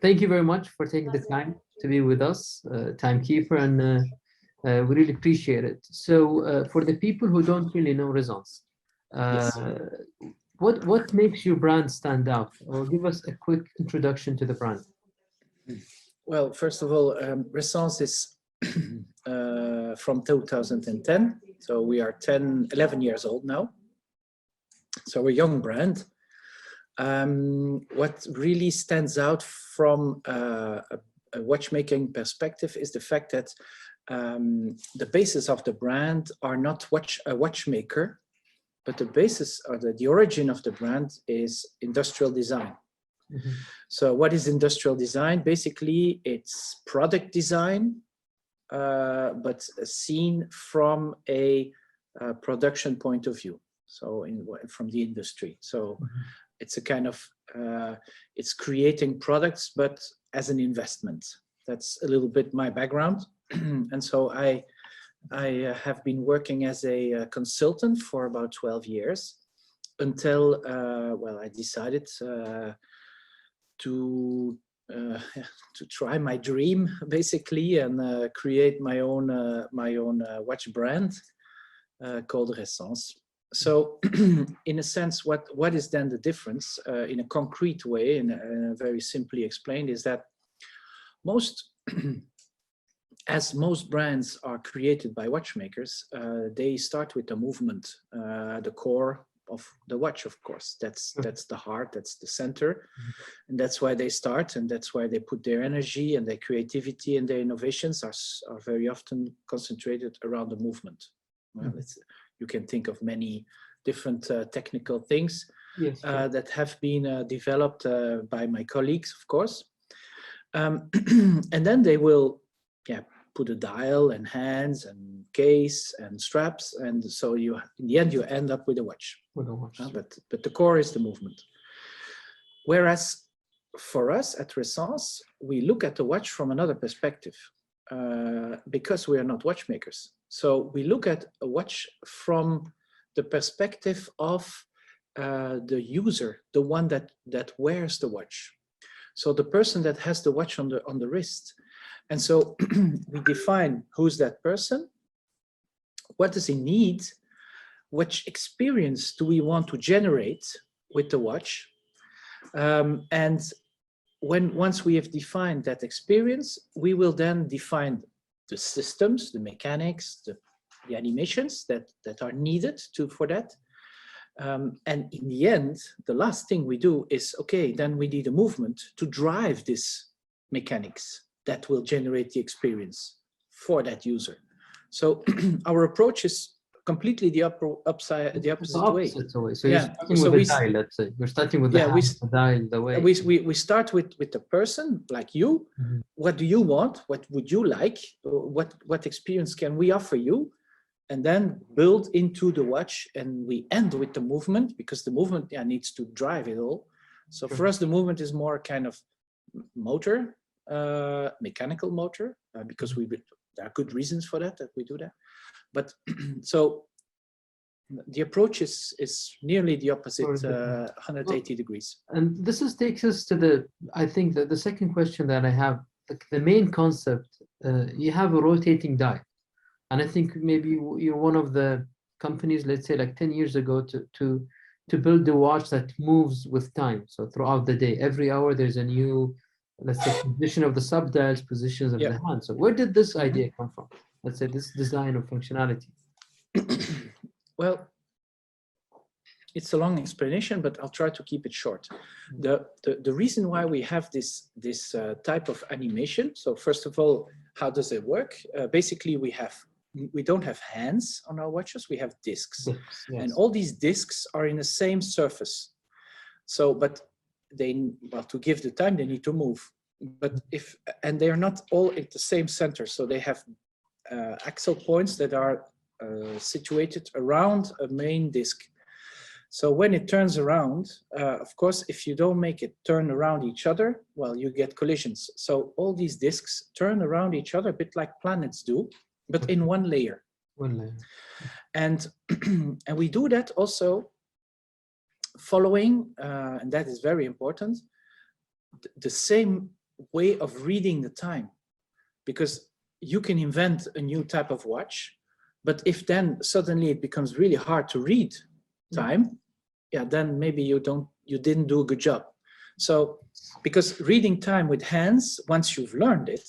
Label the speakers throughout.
Speaker 1: thank you very much for taking the time to be with us, timekeeper, and we really appreciate it. So for the people who don't really know Resonance,
Speaker 2: Yes.
Speaker 1: what makes your brand stand out? Or give us a quick introduction to the brand.
Speaker 2: Well, first of all, Resonance is from 2010. So we are 11 years old now. So we're a young brand. What really stands out from a watchmaking perspective is the fact that the basis of the brand are not a watchmaker, but the basis or the origin of the brand is industrial design.
Speaker 1: Mm-hmm.
Speaker 2: So what is industrial design? Basically, it's product design, but seen from a production point of view. So from the industry. So it's a kind of, it's creating products, but as an investment. That's a little bit my background. And so I have been working as a consultant for about 12 years until, well, I decided to try my dream basically and create my own watch brand called Resonance. So in a sense, what is then the difference in a concrete way and very simply explained is that as most brands are created by watchmakers, they start with the movement, the core of the watch, of course. That's the heart, that's the center. And that's why they start, and that's why they put their energy and their creativity and their innovations are very often concentrated around the movement. Well, you can think of many different technical things that have been developed by my colleagues, of course. And then they will put a dial and hands and case and straps, and so in the end you end up with a watch. But the core is the movement. Whereas for us at Resonance, we look at the watch from another perspective because we are not watchmakers. So we look at a watch from the perspective of the user, the one that wears the watch. So the person that has the watch on the wrist. And so we define who's that person, what does he need, what experience do we want to generate with the watch, and once we have defined that experience, we will then define the systems, the mechanics, the animations that are needed for that. And in the end, the last thing we do is, okay, then we need a movement to drive this mechanics that will generate the experience for that user. So our approach is completely the opposite way.
Speaker 1: So you're starting with the dial, let's say. You're starting with the dial, the way.
Speaker 2: We start with the person, like you. What do you want? What would you like? What experience can we offer you? And then build into the watch, and we end with the movement, because the movement needs to drive it all. So for us, the movement is more kind of motor, mechanical motor, because there are good reasons for that we do that. But so the approach is nearly the opposite, 180 degrees.
Speaker 1: And this takes us to I think that the second question that I have, the main concept, you have a rotating dial. And I think maybe you're one of the companies, let's say like 10 years ago, to build the watch that moves with time. So throughout the day, every hour, there's a new, let's say, position of the subdials, positions of the hand. So where did this idea come from? Let's say this design of functionality.
Speaker 2: Well, it's a long explanation, but I'll try to keep it short. The reason why we have this type of animation. So first of all, how does it work? Basically, we don't have hands on our watches, we have discs. And all these discs are in the same surface. So, but to give the time, they need to move. But and they are not all at the same center. So they have axle points that are situated around a main disc. So when it turns around, of course, if you don't make it turn around each other, well, you get collisions. So all these discs turn around each other, a bit like planets do, but in one layer. And we do that also following, and that is very important, the same way of reading the time, because you can invent a new type of watch, but if then suddenly it becomes really hard to read time, yeah, then maybe you didn't do a good job. So, because reading time with hands, once you've learned it,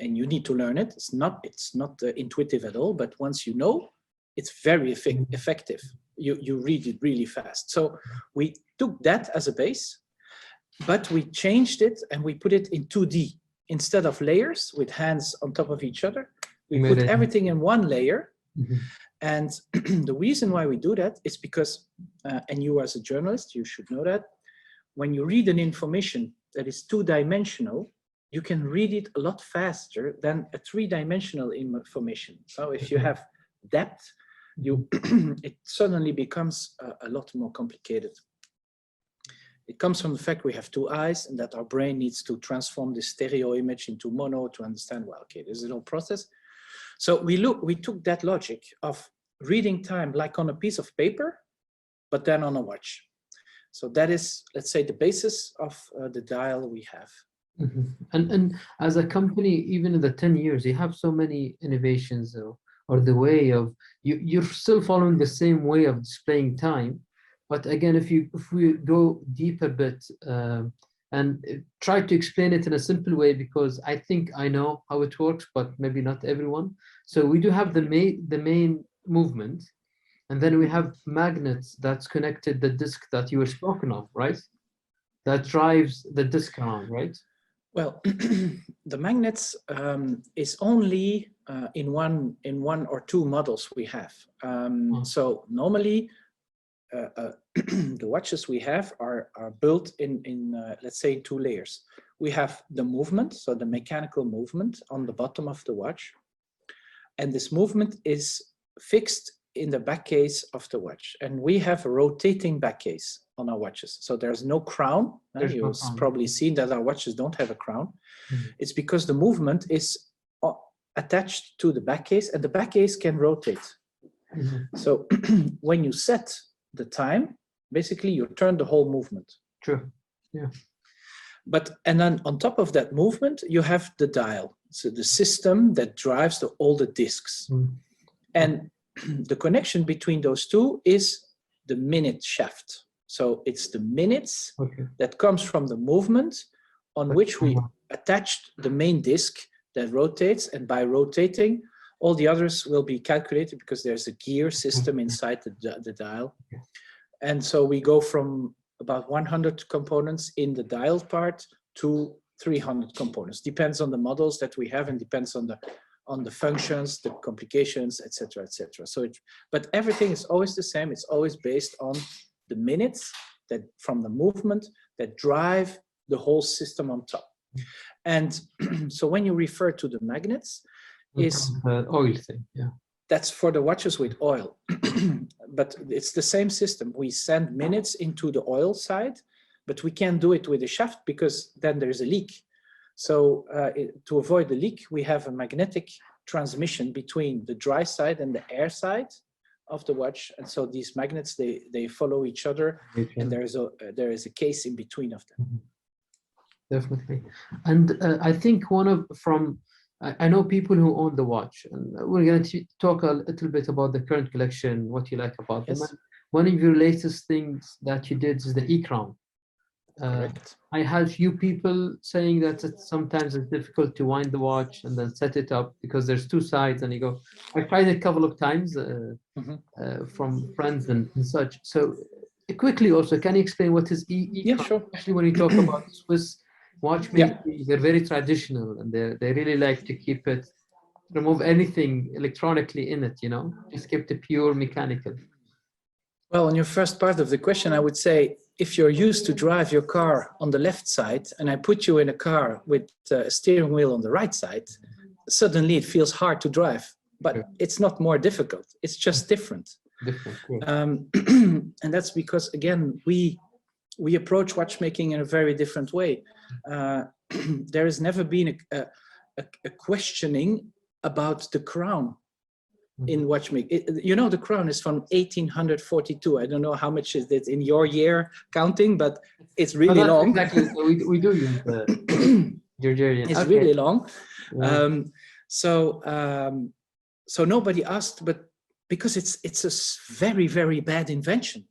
Speaker 2: and you need to learn it, it's not intuitive at all, but once you know, it's very effective. You read it really fast. So we took that as a base, but we changed it and we put it in 2D. Instead of layers with hands on top of each other, we put everything in one layer. And the reason why we do that is because, and you as a journalist, you should know that, when you read an information that is two-dimensional, you can read it a lot faster than a three-dimensional information. So if you have depth, it suddenly becomes a lot more complicated. It comes from the fact we have two eyes and that our brain needs to transform the stereo image into mono to understand, well, okay, this is a whole process. So we took that logic of reading time like on a piece of paper, but then on a watch. So that is, let's say, the basis of the dial we have.
Speaker 1: And as a company, even in the 10 years, you have so many innovations, or the way of, you're still following the same way of displaying time. But again, if we go deeper bit and try to explain it in a simple way, because I think I know how it works, but maybe not everyone. So we do have the main movement, and then we have magnets that's connected the disc that you were spoken of, right? That drives the disc around, right?
Speaker 2: Well, the magnets is only in one or two models we have. So normally, the watches we have are built in let's say, 2 layers. We have the movement, so the mechanical movement on the bottom of the watch, and this movement is fixed in the back case of the watch, and we have a rotating back case on our watches, so there's no crown. You've probably seen that our watches don't have a crown. It's because the movement is attached to the back case, and the back case can rotate. So when you set the time, basically you turn the whole movement.
Speaker 1: True. Yeah.
Speaker 2: And then on top of that movement, you have the dial, so the system that drives all the discs. And the connection between those two is the minute shaft. So it's the minutes that comes from the movement on which we attached the main disc that rotates, and by rotating, all the others will be calculated because there's a gear system inside the dial. And so we go from about 100 components in the dial part to 300 components. Depends on the models that we have and depends on the functions, the complications, etc., etc. So, but everything is always the same. It's always based on the minutes that from the movement that drive the whole system on top. And so when you refer to the magnets, is
Speaker 1: the oil thing, yeah.
Speaker 2: That's for the watches with oil, but it's the same system. We send minutes into the oil side, but we can't do it with a shaft because then there's a leak. So to avoid the leak, we have a magnetic transmission between the dry side and the air side of the watch. And so these magnets, they follow each other, and there is a case in between of them.
Speaker 1: Definitely. And I think I know people who own the watch, and we're going to talk a little bit about the current collection, what you like about them.
Speaker 2: Yes.
Speaker 1: One of your latest things that you did is the e-crown.
Speaker 2: Correct.
Speaker 1: I had few people saying that sometimes it's difficult to wind the watch and then set it up because there's 2 sides, and you go. I tried it a couple of times from friends and such. So quickly, also, can you explain what is e-crown?
Speaker 2: Yeah, sure.
Speaker 1: Especially when you talk about Swiss watchmaking, they're very traditional, and they really like to remove anything electronically in it, just keep it pure mechanical.
Speaker 2: Well, on your first part of the question, I would say, if you're used to drive your car on the left side and I put you in a car with a steering wheel on the right side, suddenly it feels hard to drive, but it's not more difficult. It's just different. And that's because, again, we approach watchmaking in a very different way. There has never been a questioning about the crown in watchmaking. The crown is from 1842. I don't know how much is it in your year counting, but it's
Speaker 1: But
Speaker 2: really
Speaker 1: that's
Speaker 2: long.
Speaker 1: exactly, so we do use the Georgian.
Speaker 2: It's
Speaker 1: Okay.
Speaker 2: really long.
Speaker 1: Yeah.
Speaker 2: So nobody asked, but because it's a very, very bad invention.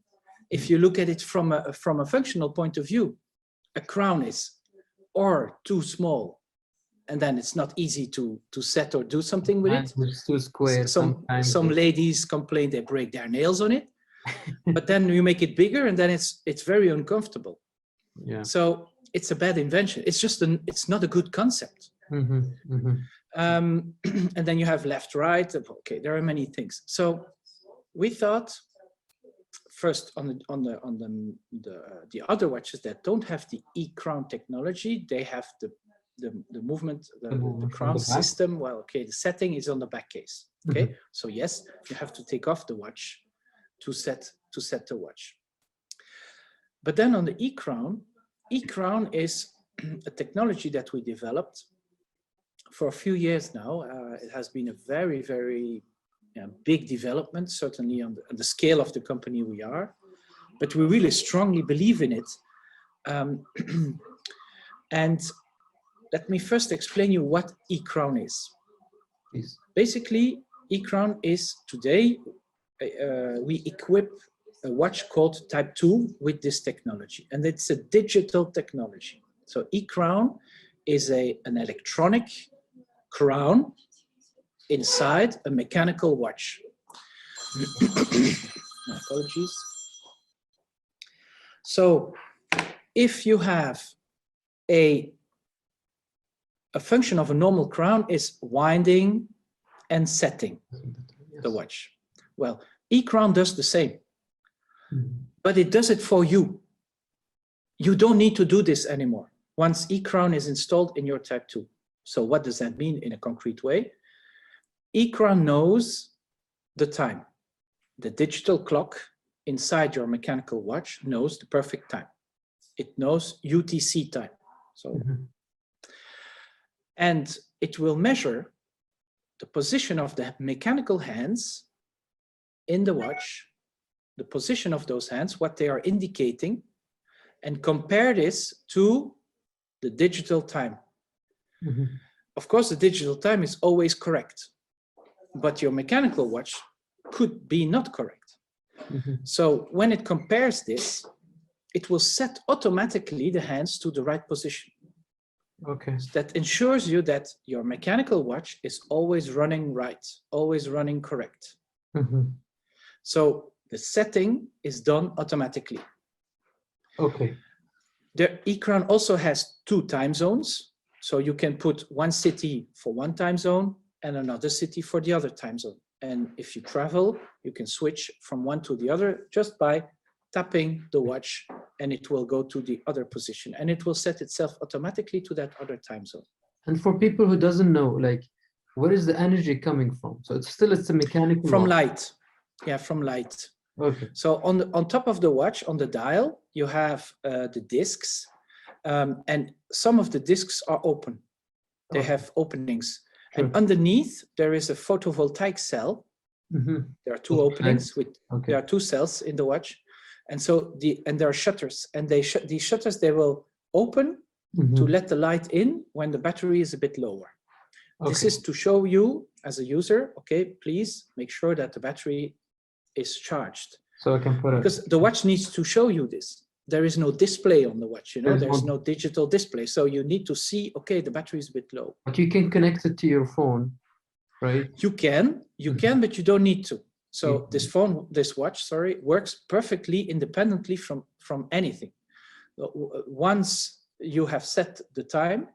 Speaker 2: If you look at it from a functional point of view, a crown is or too small, and then it's not easy to set or do something with it.
Speaker 1: It's too square sometimes.
Speaker 2: Some ladies complain they break their nails on it, but then you make it bigger, and then it's very uncomfortable.
Speaker 1: Yeah.
Speaker 2: So it's a bad invention. It's just it's not a good concept. And then you have left, right. Okay, there are many things. So we thought first on the other watches that don't have the e-crown technology, they have the movement, the crown system. Well, okay, the setting is on the back case. Okay, so yes, you have to take off the watch to set the watch. But then on the e-crown is a technology that we developed for a few years now. It has been a very, very big development, certainly on the scale of the company we are, but we really strongly believe in it. And let me first explain you what e-crown is.
Speaker 1: Please.
Speaker 2: Basically, e-crown is today, we equip a watch called Type 2 with this technology, and it's a digital technology. So e-crown is an electronic crown inside a mechanical watch. My apologies. So if you have a function of a normal crown is winding and setting the watch. Well, e-crown does the same, but it does it for you. You don't need to do this anymore once e-crown is installed in your Type 2. So what does that mean in a concrete way? e-crown knows the time. The digital clock inside your mechanical watch knows the perfect time. It knows UTC time. So, and it will measure the position of the mechanical hands in the watch, the position of those hands, what they are indicating, and compare this to the digital time. Of course, the digital time is always correct, but your mechanical watch could be not correct. So when it compares this, it will set automatically the hands to the right position.
Speaker 1: Okay.
Speaker 2: So that ensures you that your mechanical watch is always running right, always running correct. So the setting is done automatically.
Speaker 1: Okay.
Speaker 2: The e-crown also has 2 time zones. So you can put one city for one time zone and another city for the other time zone. And if you travel, you can switch from one to the other just by tapping the watch, and it will go to the other position, and it will set itself automatically to that other time zone.
Speaker 1: And for people who doesn't know, like, where is the energy coming from? So it's a mechanical
Speaker 2: From
Speaker 1: watch.
Speaker 2: light. Yeah, from light.
Speaker 1: Okay.
Speaker 2: So on top of the watch, on the dial, you have the discs, and some of the discs are open. They have openings.
Speaker 1: Sure.
Speaker 2: And underneath, there is a photovoltaic cell. There are 2 openings with, there are 2 cells in the watch. And so there are shutters, and these shutters, they will open to let the light in when the battery is a bit lower. This is to show you as a user, okay, please make sure that the battery is charged.
Speaker 1: So I can put it.
Speaker 2: Because the watch needs to show you this. There is no display on the watch, you know, there's no digital display. So you need to see, okay, the battery is a bit low.
Speaker 1: But you can connect it to your phone, right?
Speaker 2: You can, but you don't need to. So this watch, sorry, works perfectly independently from anything. Once you have set the time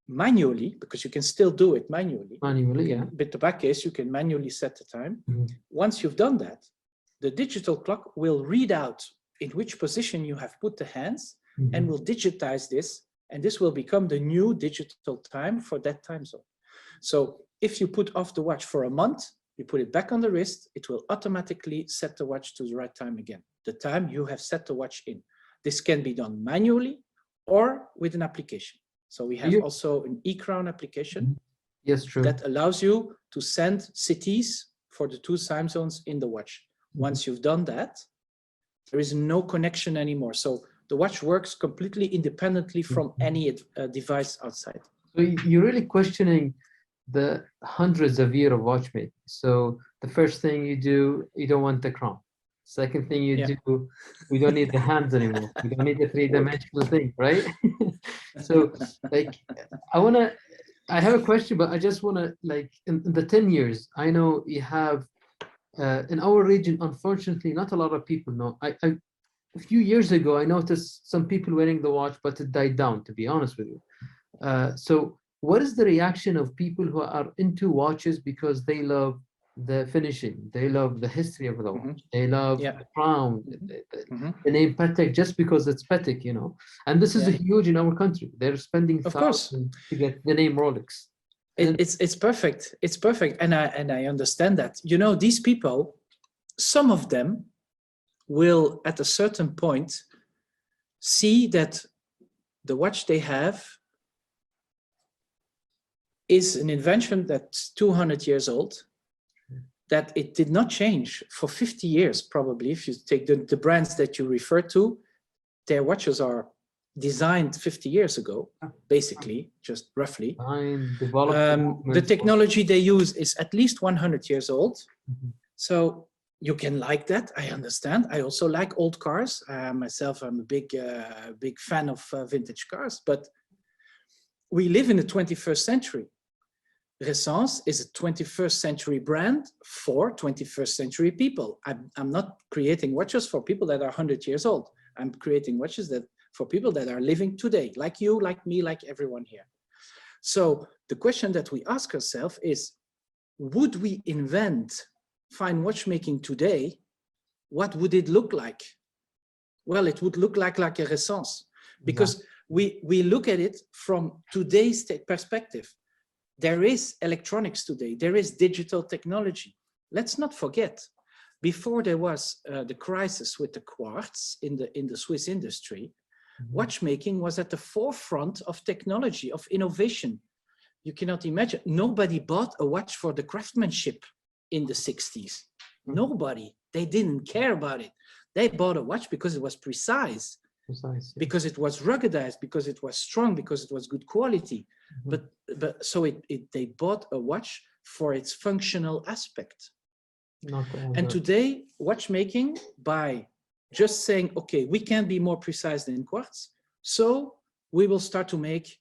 Speaker 2: manually, because you can still do it manually.
Speaker 1: Manually, yeah.
Speaker 2: With the back case, you can manually set the time. Once you've done that, the digital clock will read out in which position you have put the hands and will digitize this, and this will become the new digital time for that time zone. So if you put off the watch for a month, you put it back on the wrist, it will automatically set the watch to the right time again, the time you have set the watch in. This can be done manually or with an application. So we have also an e-crown application that allows you to send cities for the 2 time zones in the watch. Once you've done that, there is no connection anymore. So The watch works completely independently from any device outside.
Speaker 1: So you're really questioning the hundreds of years of watchmaking. So the first thing you do, you don't want the crown. Second thing you do, we don't need the hands anymore. We don't need the three-dimensional thing, right? So like, I have a question, but I just wanna, like, in the 10 years, I know you have, in our region, unfortunately, not a lot of people know. A few years ago, I noticed some people wearing the watch, but it died down, to be honest with you. So what is the reaction of people who are into watches because they love the finishing, they love the history of the watch, they love the crown, the name Patek, just because it's Patek, you know? And this is a huge in our country. They're spending thousands to get the name Rolex.
Speaker 2: It's perfect. It's perfect. And I understand that. You know, these people, some of them will at a certain point see that the watch they have is an invention that's 200 years old, that it did not change for 50 years, probably. If you take the brands that you refer to, their watches are designed 50 years ago, basically, just roughly. The technology they use is at least 100 years old. So you can like that, I understand. I also like old cars. Myself, I'm a big fan of vintage cars, but we live in the 21st century. Ressence is a 21st century brand for 21st century people. I'm not creating watches for people that are 100 years old. I'm creating watches for people that are living today, like you, like me, like everyone here. So the question that we ask ourselves is, would we invent fine watchmaking today? What would it look like? Well, it would look like a Ressence, because we look at it from today's perspective. There is electronics today. There is digital technology. Let's not forget, before there was the crisis with the quartz in the Swiss industry, watchmaking was at the forefront of technology, of innovation. You cannot imagine. Nobody bought a watch for the craftsmanship in the 60s. Nobody. They didn't care about it. They bought a watch because it was precise. Because it was ruggedized, because it was strong, because it was good quality. But so they bought a watch for its functional aspect. And today, watchmaking, by just saying, okay, we can be more precise than quartz, so we will start to make,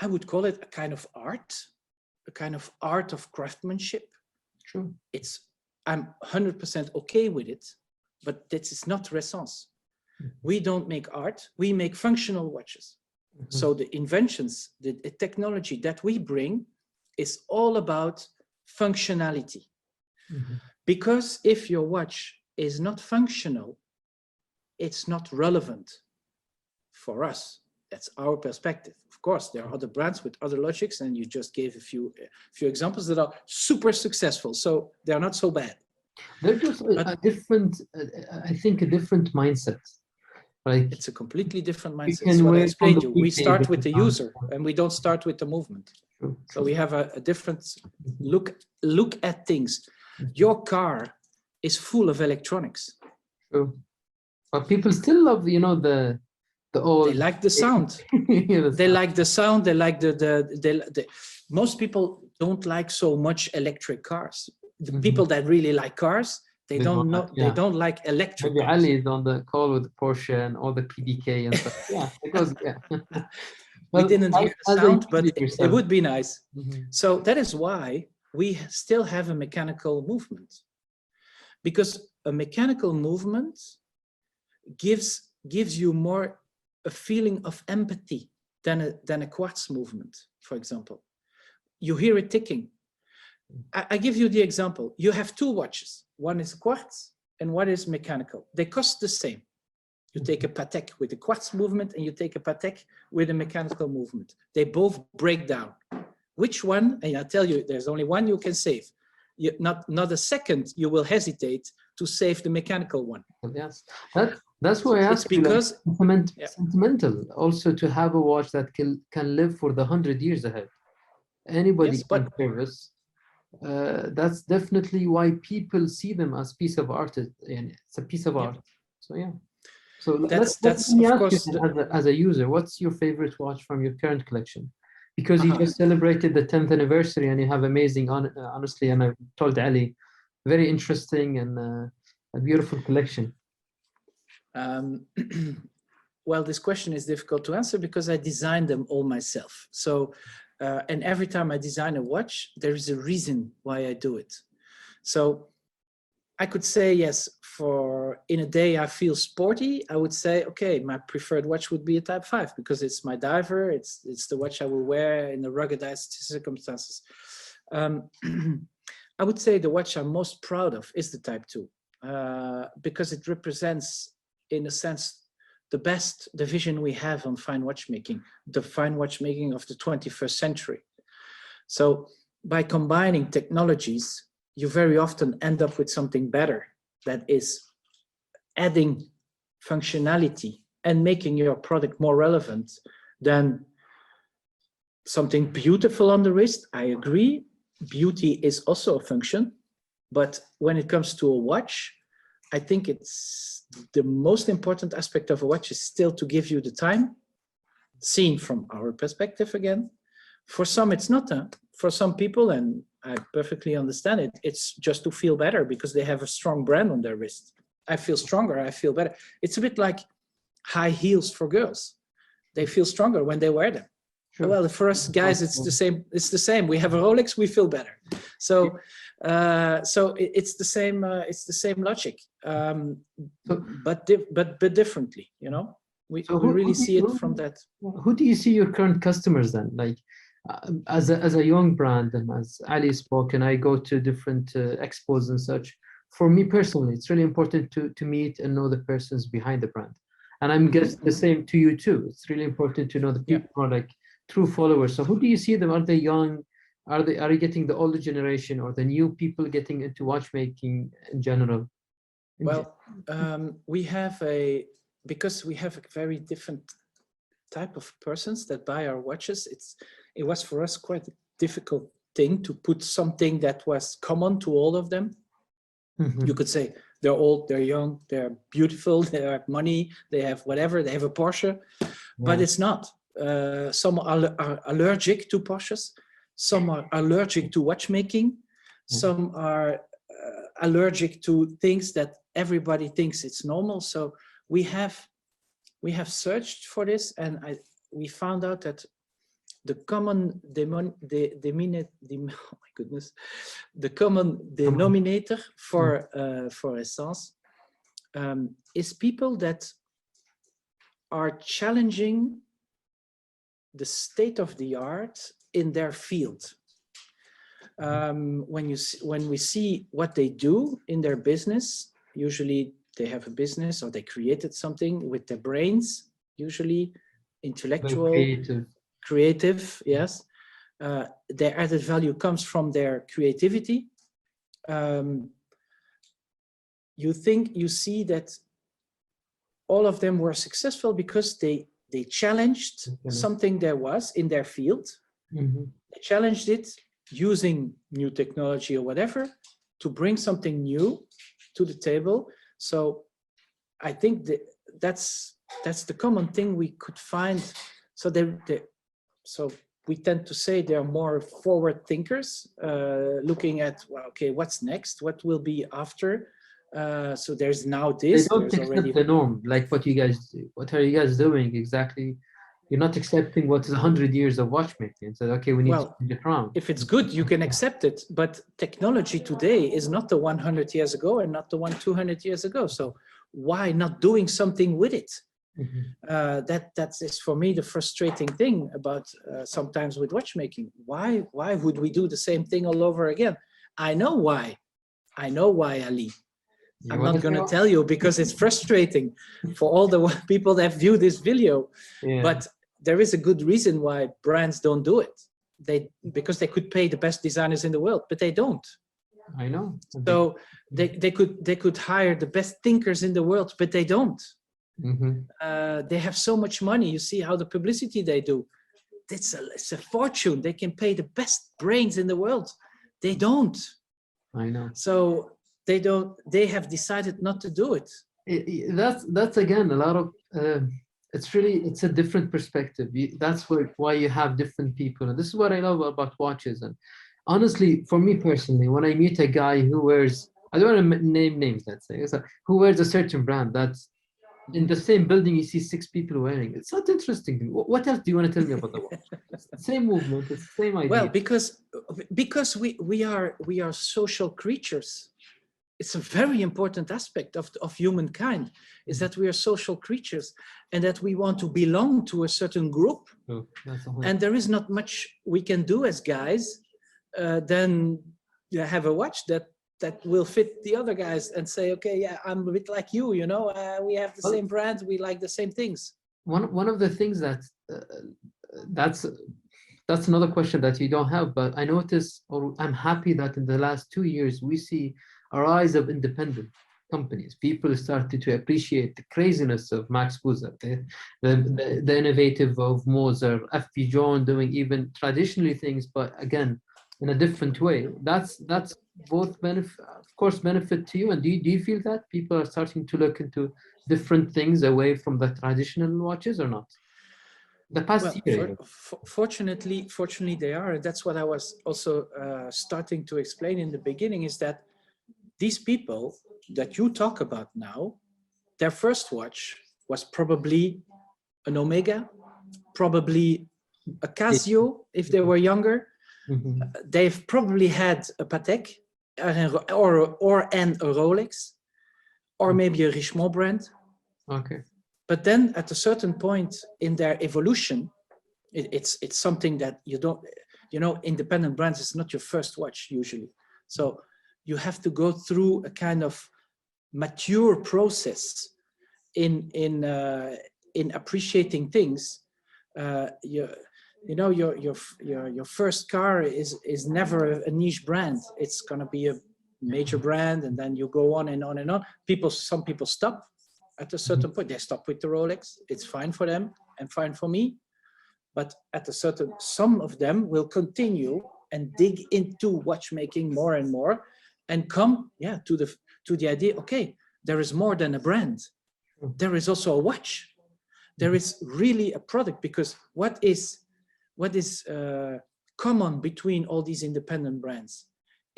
Speaker 2: I would call it a kind of art of craftsmanship.
Speaker 1: True.
Speaker 2: I'm 100% okay with it, but this is not Ressence. We don't make art, we make functional watches. So the inventions, the technology that we bring is all about functionality. Because if your watch is not functional, it's not relevant for us. That's our perspective. Of course, there are other brands with other logics, and you just gave a few examples that are super successful, so they're not so bad.
Speaker 1: They're just a different, I think, a different mindset. Like,
Speaker 2: it's a completely different mindset. That's what I explained to you. We start with the user, and we don't start with the movement. So we have a different look at things. Your car is full of electronics.
Speaker 1: True. But people still love, you know, the old.
Speaker 2: They like the sound. They like the sound. They like the most people don't like so much electric cars. The people that really like cars, they don't know. They don't like electric.
Speaker 1: Maybe Ali is on the call with Porsche and all the PDK and stuff. Yeah, because
Speaker 2: we didn't hear the sound, but it would be nice. So that is why we still have a mechanical movement, because a mechanical movement gives you more a feeling of empathy than a quartz movement, for example. You hear it ticking. I give you the example. You have two watches. One is quartz and one is mechanical. They cost the same. You take a Patek with a quartz movement and you take a Patek with a mechanical movement. They both break down. Which one? And I tell you, there's only one you can save. Not a second you will hesitate to save the mechanical one.
Speaker 1: Yes, that's why I ask. It's because sentimental also to have a watch that can live for the 100 years ahead. Anybody can service. That's definitely why people see them as piece of art, and it's a piece of art. So yeah. So
Speaker 2: That's
Speaker 1: let me
Speaker 2: of
Speaker 1: ask you
Speaker 2: course
Speaker 1: then, as a user, what's your favorite watch from your current collection? Because you just celebrated the 10th anniversary and you have amazing, honestly, and I told Ali, very interesting and a beautiful collection.
Speaker 2: Um, well, this question is difficult to answer because I designed them all myself. So, and every time I design a watch, there is a reason why I do it. So I could say, yes, for in a day I feel sporty, I would say, okay, my preferred watch would be a Type 5 because it's my diver. It's the watch I will wear in the ruggedized circumstances. I would say the watch I'm most proud of is the Type 2 because it represents, in a sense, the vision we have on fine watchmaking, the fine watchmaking of the 21st century. So by combining technologies, you very often end up with something better that is adding functionality and making your product more relevant than something beautiful on the wrist. I agree, beauty is also a function, but when it comes to a watch, I think it's the most important aspect of a watch is still to give you the time, seen from our perspective again. For some, it's not. For some people, and I perfectly understand it, it's just to feel better because they have a strong brand on their wrist. I feel stronger, I feel better. It's a bit like high heels for girls. They feel stronger when they wear them. Sure. Well, for us guys, it's the same. It's the same. We have a Rolex, we feel better. So, it's the same. It's the same logic, but differently. You know, we really see it from that.
Speaker 1: Who do you see your current customers then? Like, as a young brand, and as Ali spoke, and I go to different expos and such. For me personally, it's really important to meet and know the persons behind the brand, and I'm guessing the same to you too. It's really important to know the people who are like true followers. So who do you see them? Are they young? Are you getting the older generation or the new people getting into watchmaking in general?
Speaker 2: Well, we have because we have a very different type of persons that buy our watches. It was for us quite a difficult thing to put something that was common to all of them. You could say they're old, they're young, they're beautiful, they have money, they have whatever, they have a Porsche, but it's not. Some are allergic to Porsches, some are allergic to watchmaking, some are allergic to things that everybody thinks it's normal. So we have searched for this, and we found out that the common denominator for Essence is people that are challenging the state of the art in their field. When we see what they do in their business, usually they have a business or they created something with their brains, usually intellectual, creative, yes. Their added value comes from their creativity. You see that all of them were successful because they challenged something there was in their field. They challenged it using new technology or whatever to bring something new to the table. So I think that's the common thing we could find. So so we tend to say they're more forward thinkers, looking at, well, okay, what's next? What will be after? So there's now this.
Speaker 1: They don't accept the norm, like what you guys do. What are you guys doing exactly? You're not accepting what is 100 years of watchmaking. So, okay, we need to change the crown.
Speaker 2: If it's good, you can accept it. But technology today is not the 100 years ago and not the one 200 years ago. So why not doing something with it? That is for me the frustrating thing about sometimes with watchmaking. Why would we do the same thing all over again? I know why, Ali. I'm not going to tell you because it's frustrating for all the people that view this video. But there is a good reason why brands don't do it. Because they could pay the best designers in the world, but they don't.
Speaker 1: I know.
Speaker 2: So they could hire the best thinkers in the world, but they don't. They have so much money. You see how the publicity they do. It's a fortune. They can pay the best brains in the world. They don't.
Speaker 1: I know.
Speaker 2: So they have decided not to do it.
Speaker 1: That's again a lot of it's a different perspective. That's why you have different people, and this is what I love about watches. And honestly, for me personally, when I meet a guy who wears, I don't want to name names, let's say, so who wears a certain brand that's in the same building, you see six people wearing it. It's not interesting to me. What else do you want to tell me about the watch? It's the same movement, it's the same
Speaker 2: Well,
Speaker 1: idea.
Speaker 2: because we are social creatures. It's a very important aspect of humankind, is that we are social creatures and that we want to belong to a certain group.
Speaker 1: Oh, that's a whole.
Speaker 2: And there is not much we can do as guys than have a watch that will fit the other guys and say, okay, yeah, I'm a bit like you, you know, we have the
Speaker 1: Well,
Speaker 2: same brand, we like the same things.
Speaker 1: one of the things that that's that's another question that you don't have, but I notice, or I'm happy that in the last 2 years we see a rise of independent companies. People started to appreciate the craziness of Max Buzer, the innovative of Moser, FP John doing even traditionally things, but again in a different way. That's both benefit, of course, benefit to you. And do you feel that people are starting to look into different things away from the traditional watches or not? The past
Speaker 2: Well,
Speaker 1: year.
Speaker 2: fortunately they are. That's what I was also starting to explain in the beginning, is that these people that you talk about now, their first watch was probably an Omega, probably a Casio if they were younger.
Speaker 1: Mm-hmm.
Speaker 2: They've probably had a Patek or a Rolex, or maybe a Richemont brand.
Speaker 1: Okay.
Speaker 2: But then at a certain point in their evolution, it's something that you don't, you know, independent brands is not your first watch usually. So you have to go through a kind of mature process in appreciating things. You know, your first car is never a niche brand. It's gonna be a major brand, and then you go on and on and on. Some people stop at a certain point. They stop with the Rolex. It's fine for them and fine for me. But at a certain, some of them will continue and dig into watchmaking more and more, and come, yeah, to the idea. Okay, there is more than a brand. There is also a watch. There is really a product, because what is common between all these independent brands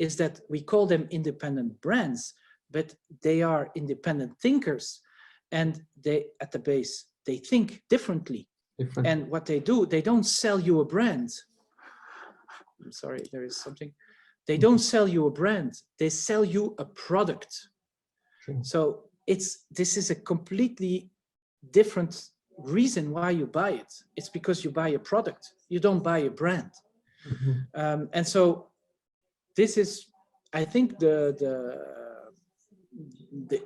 Speaker 2: is that we call them independent brands, but they are independent thinkers, and they, at the base, they think differently. And what they do, they don't sell you a brand. I'm sorry, there is something. They don't sell you a brand, they sell you a product.
Speaker 1: Sure.
Speaker 2: So this is a completely different reason why you buy it. It's because you buy a product, you don't buy a brand.
Speaker 1: Mm-hmm.
Speaker 2: And so this is, I think, the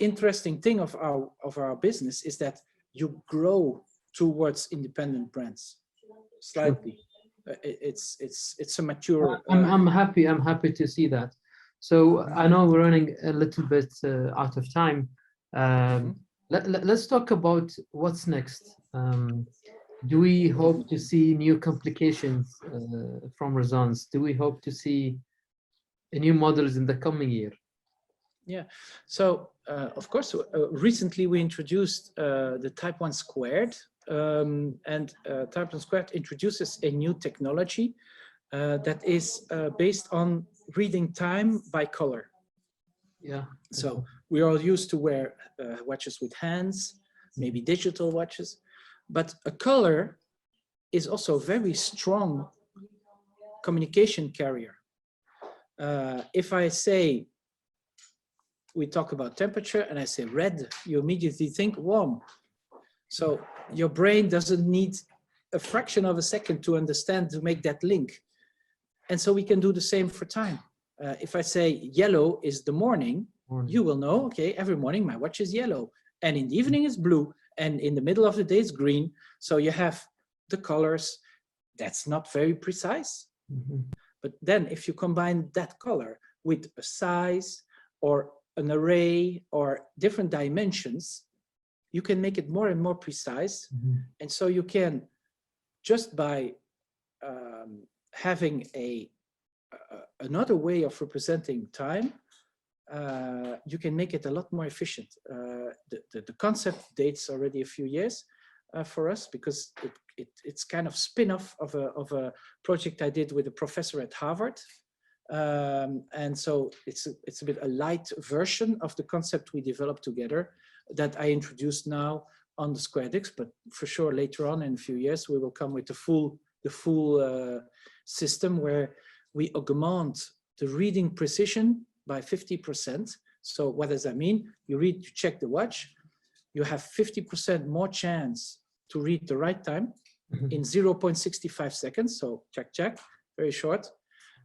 Speaker 2: interesting thing of our business is that you grow towards independent brands slightly. Sure. It's a mature.
Speaker 1: I'm happy to see that. So I know we're running a little bit out of time. Let's talk about what's next. Do we hope to see new complications from Razans? Do we hope to see new models in the coming year?
Speaker 2: Yeah, so of course, recently we introduced the Type 1 Squared, and Type 1 Squared introduces a new technology that is based on reading time by color.
Speaker 1: Yeah.
Speaker 2: So we are used to wear watches with hands, maybe digital watches, but a color is also a very strong communication carrier. If I say, we talk about temperature and I say red, you immediately think warm. So your brain doesn't need a fraction of a second to understand, to make that link. And so we can do the same for time. If I say yellow is the morning, you will know, okay, every morning my watch is yellow, and in the evening it's blue, and in the middle of the day it's green. So you have the colors. That's not very precise. But then if you combine that color with a size or an array or different dimensions, you can make it more and more precise. And so you can, just by having another way of representing time, you can make it a lot more efficient. The concept dates already a few years for us, because it's kind of spin-off of a project I did with a professor at Harvard. And so it's a bit a light version of the concept we developed together that I introduced now on the SquareDix, but for sure later on in a few years we will come with the full system where we augment the reading precision by 50%. So what does that mean? You check the watch, you have 50% more chance to read the right time in 0.65 seconds. So check, very short.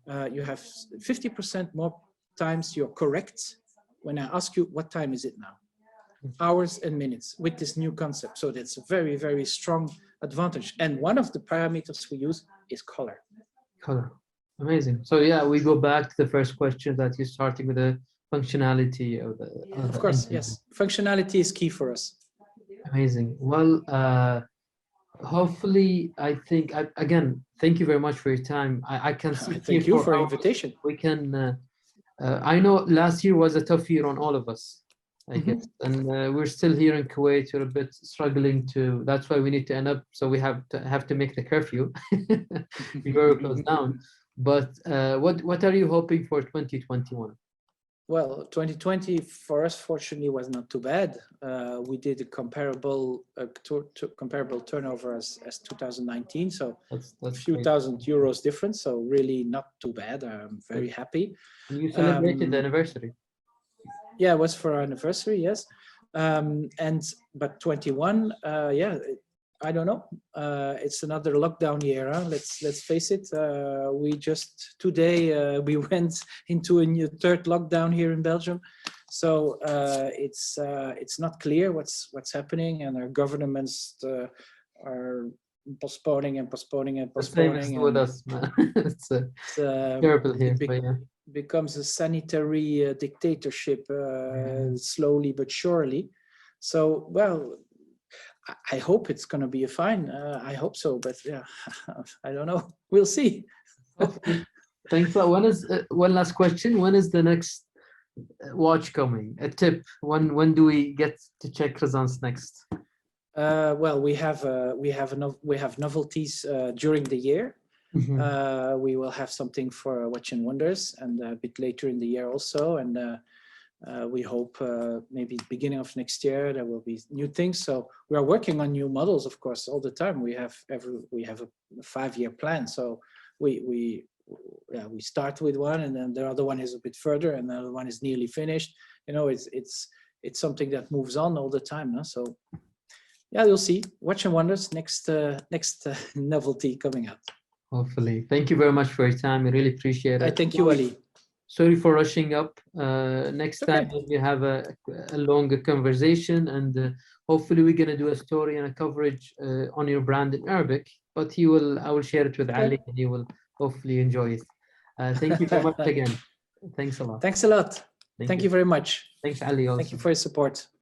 Speaker 2: You have 50% more times you're correct when I ask you what time is it now. Hours and minutes with this new concept. So that's a very, very strong advantage. And one of the parameters we use is color.
Speaker 1: Color. Amazing. So yeah, we go back to the first question that you're starting with the functionality of the.
Speaker 2: Of course, yes. Functionality is key for us.
Speaker 1: Amazing. Well, hopefully, I think, again, thank you very much for your time. I can see.
Speaker 2: Thank you for the invitation.
Speaker 1: We can, I know last year was a tough year on all of us, I guess. And we're still here in Kuwait. We're a bit struggling to, that's why we need to end up. So we have to make the curfew before we close down. But what are you hoping for 2021?
Speaker 2: Well, 2020 for us, fortunately, was not too bad. We did a comparable turnover as 2019, so that's a few great. €1,000 difference. So really not too bad. I'm very happy.
Speaker 1: And you celebrated the anniversary.
Speaker 2: Yeah, it was for our anniversary, yes. But 21, yeah, I don't know. It's another lockdown year. Huh? Let's face it. We just today we went into a new third lockdown here in Belgium, so it's not clear what's happening, and our governments are postponing and postponing and postponing.
Speaker 1: With us, man. It's terrible here.
Speaker 2: Becomes a sanitary dictatorship slowly but surely. So well. I hope it's going to be fine. I hope so, but yeah, I don't know. We'll see.
Speaker 1: Thanks. When is one last question? When is the next watch coming? A tip. When do we get to check Razan's next?
Speaker 2: Well, we have novelties during the year. We will have something for Watch and Wonders, and a bit later in the year also, and. We hope maybe beginning of next year there will be new things. So we are working on new models, of course, all the time. We have a 5-year plan. So we start with one, and then the other one is a bit further, and the other one is nearly finished. You know, it's something that moves on all the time. No? So yeah, you'll see. Watch and Wonders, next novelty coming out.
Speaker 1: Hopefully. Thank you very much for your time. I really appreciate it.
Speaker 2: Thank you, Ali.
Speaker 1: Sorry for rushing up. Next time we have a longer conversation, and hopefully we're going to do a story and a coverage on your brand in Arabic, but I will share it with Ali, and you will hopefully enjoy it. Thank you very much again. Thanks a lot.
Speaker 2: Thanks a lot. Thank you very much.
Speaker 1: Thanks, Ali. Also.
Speaker 2: Thank you for your support.